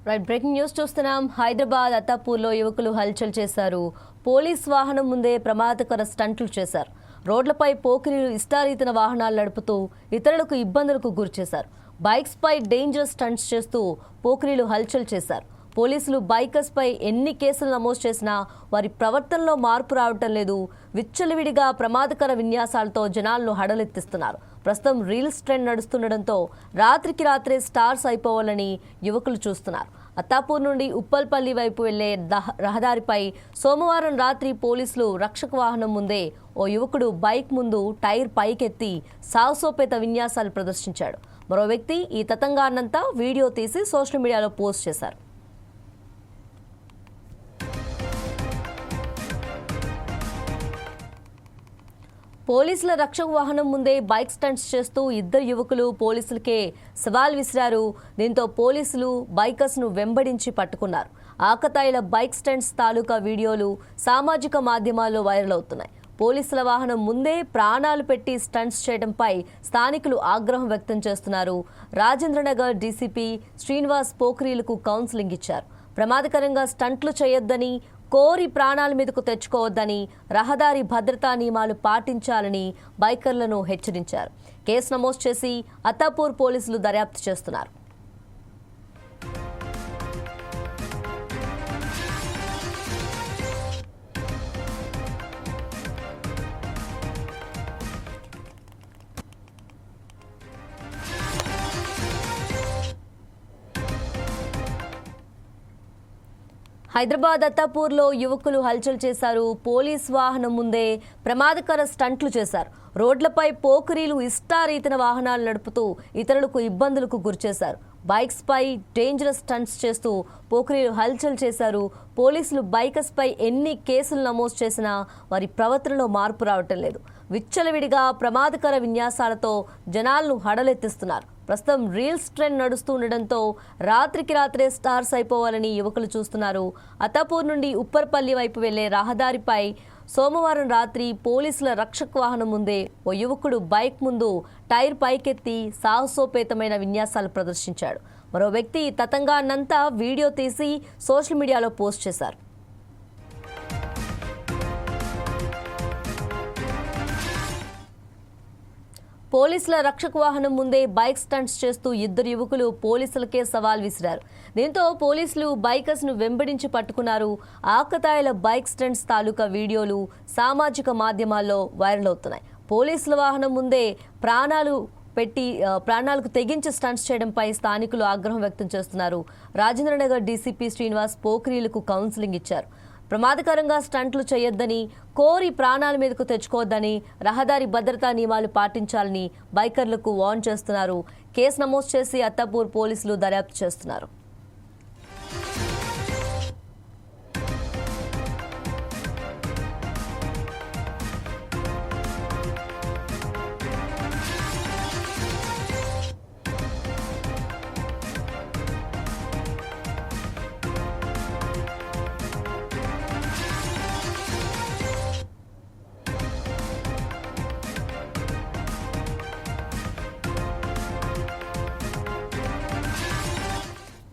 Right breaking news చూస్తున్నాం. హైదరాబాద్ అత్తాపూర్లో యువకులు హల్చల్ చేశారు. పోలీస్ వాహనం ముందే ప్రమాదకర స్టంట్లు చేశారు. రోడ్లపై పోకిరీలు ఇష్టారీతిన వాహనాలు నడుపుతూ ఇతరులకు ఇబ్బందులకు గురిచేశారు. బైక్స్ పై డేంజరస్ స్టంట్స్ చేస్తూ పోకిరీలు హల్చల్ చేశారు. పోలీసులు బైకర్స్ పై ఎన్ని కేసులు నమోదు చేసినా వారి ప్రవర్తనలో మార్పు రావటం లేదు. విచ్చలవిడిగా ప్రమాదకర విన్యాసాలతో జనాలను హడలెత్తిస్తున్నారు. ప్రస్తుతం రీల్స్ ట్రెండ్ నడుస్తుండటంతో రాత్రికి రాత్రే స్టార్స్ అయిపోవాలని యువకులు చూస్తున్నారు. అత్తాపూర్ నుండి ఉప్పల్పల్లి వైపు వెళ్లే రహదారిపై సోమవారం రాత్రి పోలీసులు రక్షక వాహనం ముందే ఓ యువకుడు బైక్ ముందు టైర్ పైకెత్తి సాహసోపేత విన్యాసాలు ప్రదర్శించాడు. మరో వ్యక్తి ఈ తతంగాన్నంతా వీడియో తీసి సోషల్ మీడియాలో పోస్ట్ చేశారు. పోలీసుల రక్షక వాహనం ముందే బైక్ స్టంట్స్ చేస్తూ ఇద్దరు యువకులు పోలీసులకే సవాల్ విసిరారు. దీంతో పోలీసులు బైకర్స్ను వెంబడించి పట్టుకున్నారు. ఆకతాయిల బైక్ స్టంట్స్ తాలూకా వీడియోలు సామాజిక మాధ్యమాల్లో వైరల్ అవుతున్నాయి. పోలీసుల వాహనం ముందే ప్రాణాలు పెట్టి స్టంట్స్ చేయడంపై స్థానికులు ఆగ్రహం వ్యక్తం చేస్తున్నారు. రాజేంద్రనగర్ డీసీపీ శ్రీనివాస్ పోఖ్రీలకు కౌన్సిలింగ్ ఇచ్చారు. ప్రమాదకరంగా స్టంట్లు చేయొద్దని, కోరి ప్రాణాల మీదకు తెచ్చుకోవద్దని, రహదారి భద్రతా నియమాలు పాటించాలని బైకర్లను హెచ్చరించారు. కేసు నమోదు చేసి అత్తాపూర్ పోలీసులు దర్యాప్తు చేస్తున్నారు. హైదరాబాద్ అత్తాపూర్లో యువకులు హల్చల్ చేశారు. పోలీస్ వాహనం ముందే ప్రమాదకర స్టంట్లు చేశారు. రోడ్లపై పోకిరీలు ఇష్టారీతిన వాహనాలు నడుపుతూ ఇతరులకు ఇబ్బందులకు గురిచేశారు. బైక్స్ పై డేంజరస్ స్టంట్స్ చేస్తూ పోకిరీలు హల్చల్ చేశారు. పోలీసులు బైకర్స్ పై ఎన్ని కేసులు నమోదు చేసినా వారి ప్రవర్తనలో మార్పు రావటం లేదు. విచ్చలవిడిగా ప్రమాదకర విన్యాసాలతో జనాలను హడలెత్తిస్తున్నారు. ప్రస్తుతం రీల్స్ ట్రెండ్ నడుస్తూ ఉండడంతో రాత్రికి రాత్రే స్టార్స్ అయిపోవాలని యువకులు చూస్తున్నారు. అత్తాపూర్ నుండి ఉప్పర్పల్లి వైపు వెళ్లే రహదారిపై సోమవారం రాత్రి పోలీసుల రక్షక వాహనం ముందే ఓ యువకుడు బైక్ ముందు టైర్ పైకెత్తి సాహసోపేతమైన విన్యాసాలు ప్రదర్శించాడు. మరో వ్యక్తి తతంగాన్నంతా వీడియో తీసి సోషల్ మీడియాలో పోస్ట్ చేశారు. పోలీసుల రక్షక వాహనం ముందే బైక్ స్టంట్స్ చేస్తూ ఇద్దరు యువకులు పోలీసులకే సవాల్ విసిరారు. దీంతో పోలీసులు బైకర్స్ను వెంబడించి పట్టుకున్నారు. ఆకతాయిల బైక్ స్టంట్స్ తాలూకా వీడియోలు సామాజిక మాధ్యమాల్లో వైరల్ అవుతున్నాయి. పోలీసుల వాహనం ముందే ప్రాణాలకు తెగించి స్టంట్స్ చేయడంపై స్థానికులు ఆగ్రహం వ్యక్తం చేస్తున్నారు. రాజేంద్రనగర్ డీసీపీ శ్రీనివాస్ పోఖ్రీలకు కౌన్సిలింగ్ ఇచ్చారు. ప్రమాదకరంగా స్టంట్లు చేయొద్దని, కోరి ప్రాణాల మీదకు తెచ్చుకోవద్దని, రహదారి భద్రతా నియమాలు పాటించాలని బైకర్లకు వార్న్ చేస్తున్నారు. కేసు నమోదు చేసి అత్తాపూర్ పోలీసులు దర్యాప్తు చేస్తున్నారు.